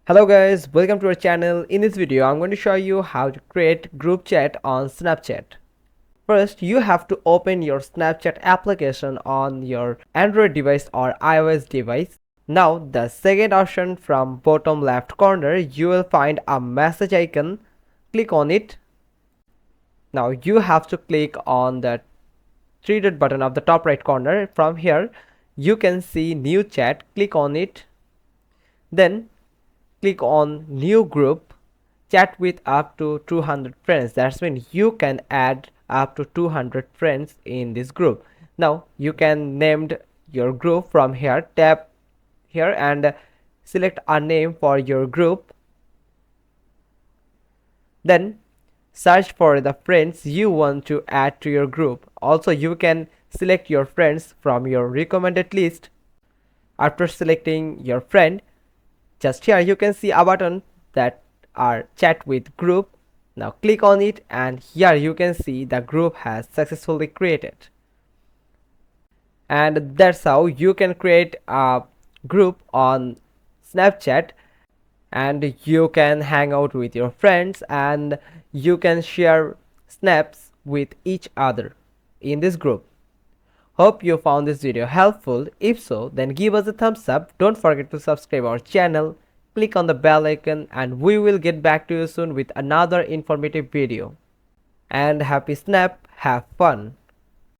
Hello guys, welcome to our channel. In this video, I'm going to show you how to create group chat on Snapchat. First, you have to open your Snapchat application on your Android device or iOS device. Now, the second option from bottom left corner, you will find a message icon. Click on it. Now, you have to click on the three dot button of the top right corner. From here, you can see new chat. Click on it. Then click on new group, chat with up to 200 friends. That's when you can add up to 200 friends in this group. Now you can name your group from here. Tap here and select a name for your group. Then search for the friends you want to add to your group. Also, you can select your friends from your recommended list. After selecting your friend, just here you can see a button that are chat with group. Now click on it and here you can see the group has successfully created. And that's how you can create a group on Snapchat, and you can hang out with your friends and you can share snaps with each other in this group. Hope you found this video helpful. If so, then give us a thumbs up. Don't forget to subscribe our channel. Click on the bell icon and we will get back to you soon with another informative video. And happy snap, have fun.